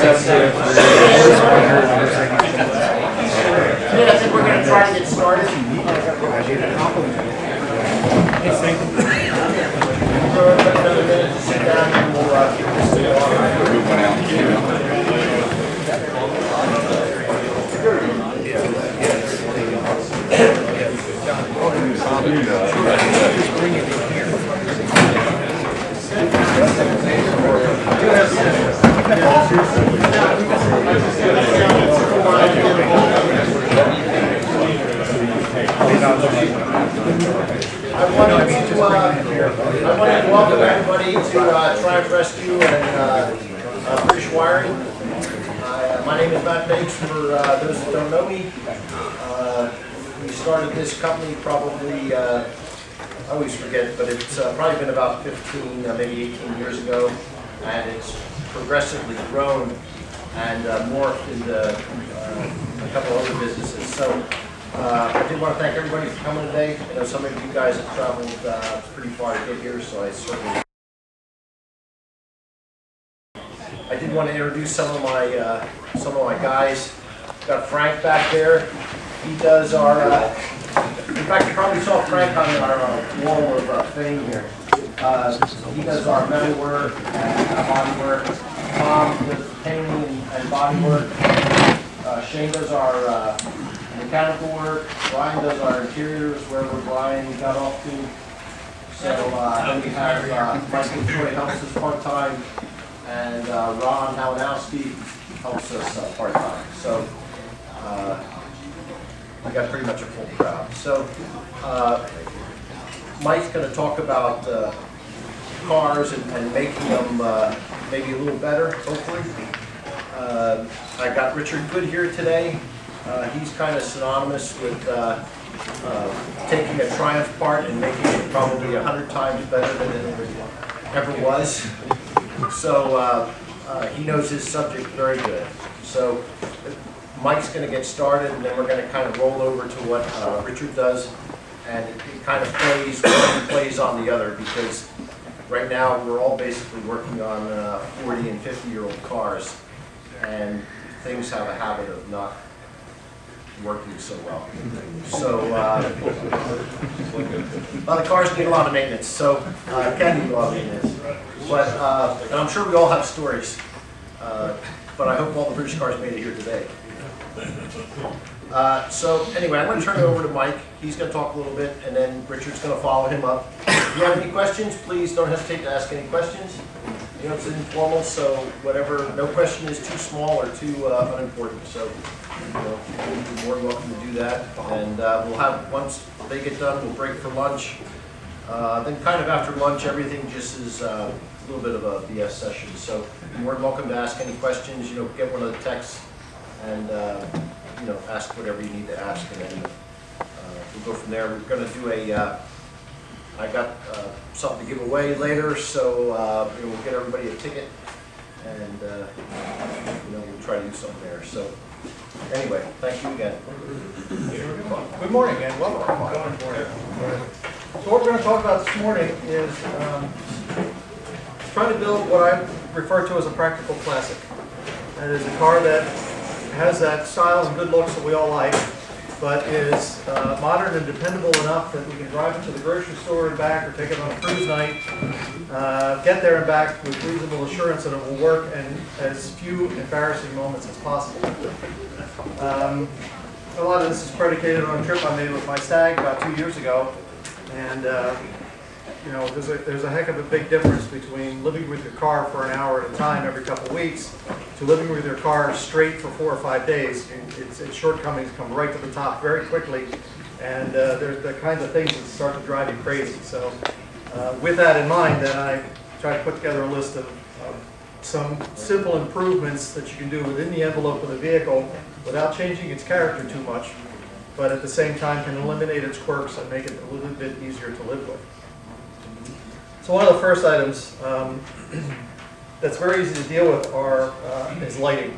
I think we're going to try to get started. Another minute to sit down and we'll keep this thing on. I wanted to welcome everybody to Triumph Rescue and British Wiring. My name is Matt Bates, for those that don't know me. We started this company probably, I always forget, but it's probably been about 15, maybe 18 years ago, and it's progressively grown and morphed into a couple other businesses. So I did want to thank everybody for coming today. I know some of you guys have traveled pretty far to get here, so I did want to introduce some of my guys. We've got Frank back there. He does our. In fact, you probably saw Frank on our wall of fame here. He does our metal work and body work. Tom does painting and body work. Shane does our mechanical work. Brian does our interiors, wherever Brian got off to. So then we have Mike Troy helps us part-time, and Ron Halinowski helps us part-time. So we got pretty much a full crowd. So Mike's going to talk about cars and making them maybe a little better, hopefully. I got Richard Good here today. He's kind of synonymous with taking a Triumph part and making it probably 100 times better than it ever was. So he knows his subject very good. So Mike's going to get started, and then we're going to kind of roll over to what Richard does, and it kind of plays on the other, because right now we're all basically working on 40 and 50-year-old cars, and things have a habit of not working so well. So a lot of cars need a lot of maintenance, so can need a lot of maintenance. But and I'm sure we all have stories. But I hope all the British cars made it here today. So anyway, I'm going to turn it over to Mike. He's going to talk a little bit, and then Richard's going to follow him up. If you have any questions, please don't hesitate to ask any questions. You know, it's informal, so whatever, no question is too small or too unimportant. So you know, you're more than welcome to do that. And we'll have, once they get done, we'll break for lunch. Then kind of after lunch, everything just is a little bit of a BS session. So you're more than welcome to ask any questions. You know, get one of the texts and you know, ask whatever you need to ask, and then we'll go from there. We're going to do a. I got something to give away later, so you know, we'll get everybody a ticket, and you know, we'll try to do something there. So anyway, thank you again. Good morning and welcome. Good morning. So what we're going to talk about this morning is trying to build what I refer to as a practical classic. That is a car that has that style and good looks that we all like, but is modern and dependable enough that we can drive it to the grocery store and back, or take it on a cruise night, get there and back with reasonable assurance that it will work in as few embarrassing moments as possible. A lot of this is predicated on a trip I made with my stag about 2 years ago, and you know, there's a heck of a big difference between living with your car for an hour at a time every couple of weeks to living with your car straight for 4 or 5 days. Its shortcomings come right to the top very quickly, and there's the kinds of things that start to drive you crazy. So with that in mind, then I try to put together a list of some simple improvements that you can do within the envelope of the vehicle without changing its character too much, but at the same time can eliminate its quirks and make it a little bit easier to live with. So one of the first items that's very easy to deal with is lighting.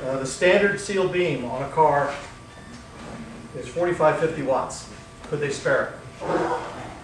The standard steel beam on a car is 45-50 watts. Could they spare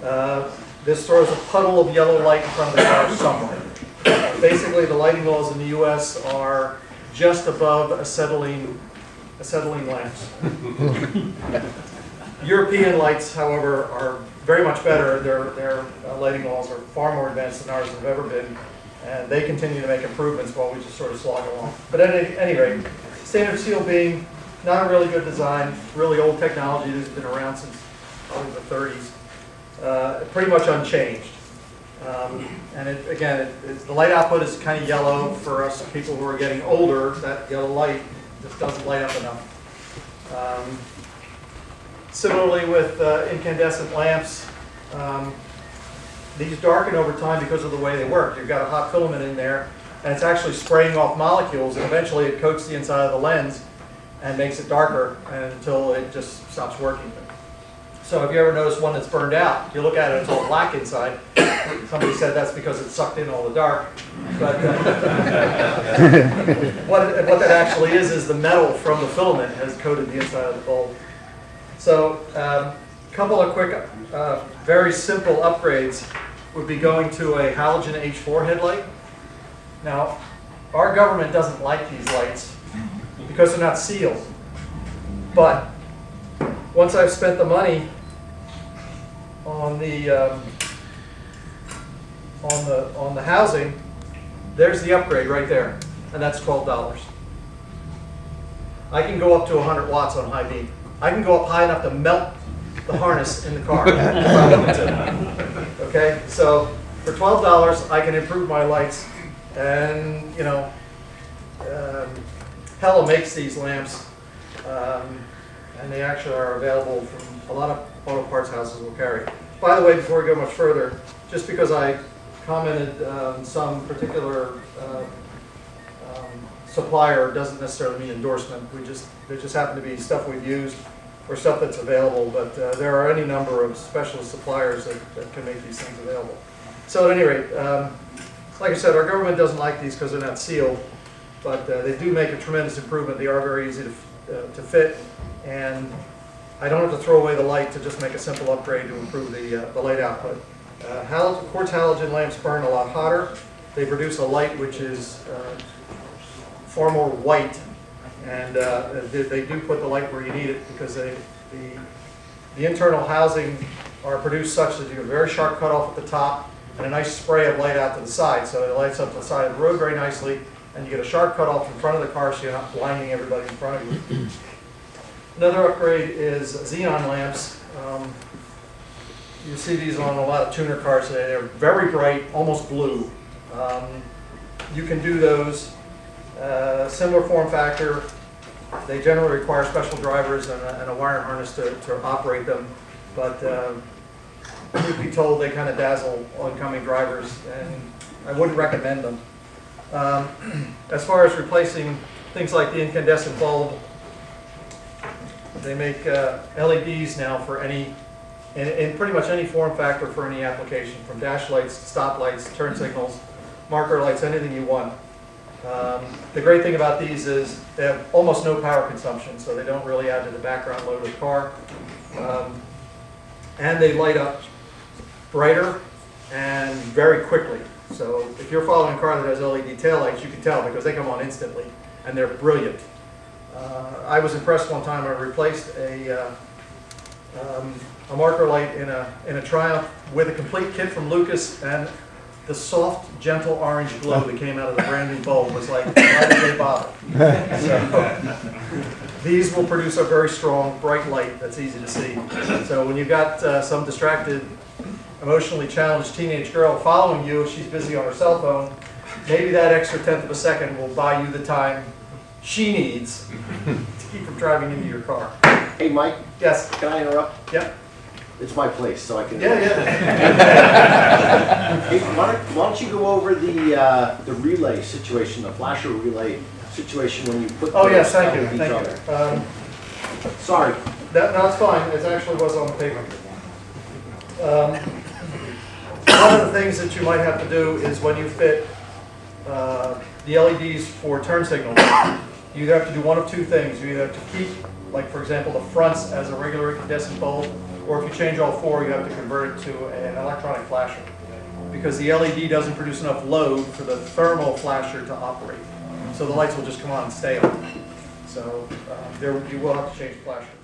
it? This throws a puddle of yellow light in front of the car somewhere. Basically, the lighting laws in the US are just above acetylene lamps. European lights, however, are very much better. Their lighting laws are far more advanced than ours have ever been, and they continue to make improvements while we just sort of slog along. But at any rate, standard seal beam, not a really good design, really old technology that's been around since probably the 30s, pretty much unchanged. And the light output is kind of yellow for us people who are getting older. That yellow light just doesn't light up enough. Similarly with incandescent lamps, these darken over time because of the way they work. You've got a hot filament in there, and it's actually spraying off molecules, and eventually it coats the inside of the lens and makes it darker until it just stops working. So if you ever notice one that's burned out, you look at it, it's all black inside. Somebody said that's because it sucked in all the dark. But what that actually is the metal from the filament has coated the inside of the bulb. So a couple of quick, very simple upgrades would be going to a halogen H4 headlight. Now, our government doesn't like these lights because they're not sealed. But once I've spent the money on the housing, there's the upgrade right there, and that's $12. I can go up to 100 watts on high beam. I can go up high enough to melt the harness in the car if I wanted to. Okay, so for $12, I can improve my lights, and Hella makes these lamps, and they actually are available from a lot of auto parts houses will carry. By the way, before we go much further, just because I commented on some particular supplier doesn't necessarily mean endorsement. They just happen to be stuff we've used or stuff that's available, but there are any number of specialist suppliers that can make these things available. So at any rate, like I said, our government doesn't like these because they're not sealed, but they do make a tremendous improvement. They are very easy to fit, and I don't have to throw away the light to just make a simple upgrade to improve the light output. Quartz halogen lamps burn a lot hotter. They produce a light which is far more white, and they do put the light where you need it because the internal housing are produced such that you have a very sharp cutoff at the top and a nice spray of light out to the side. So it lights up the side of the road very nicely, and you get a sharp cutoff in front of the car so you're not blinding everybody in front of you. Another upgrade is xenon lamps. You see these on a lot of tuner cars today. They're very bright, almost blue. You can do those. Similar form factor. They generally require special drivers and a wire harness to operate them, but you'd be told they kind of dazzle oncoming drivers, and I wouldn't recommend them. As far as replacing things like the incandescent bulb, they make LEDs now for in pretty much any form factor for any application, from dash lights, stop lights, turn signals, marker lights, anything you want. The great thing about these is they have almost no power consumption, so they don't really add to the background load of the car. And they light up brighter and very quickly. So if you're following a car that has LED taillights, you can tell because they come on instantly, and they're brilliant. I was impressed one time. I replaced a marker light in a Triumph with a complete kit from Lucas, and the soft, gentle orange glow that came out of the brand new bulb was like, why did they bother? So, these will produce a very strong, bright light that's easy to see. So when you've got some distracted, emotionally challenged teenage girl following you, if she's busy on her cell phone, maybe that extra tenth of a second will buy you the time she needs to keep from driving into your car. Hey, Mike, Yes. can I interrupt? Yep. It's my place, so I can. Yeah. Hey, why don't you go over the relay situation, the flasher relay situation when you put. Oh yes, thank you. each Thank other. you. Sorry. No, it's fine. It actually was on the paper. One of the things that you might have to do is when you fit the LEDs for turn signals, you either have to do one of two things. You either have to keep, like for example, the fronts as a regular incandescent bulb, or if you change all four, you have to convert it to an electronic flasher. because the LED doesn't produce enough load for the thermal flasher to operate. So the lights will just come on and stay on. So you will have to change the flasher.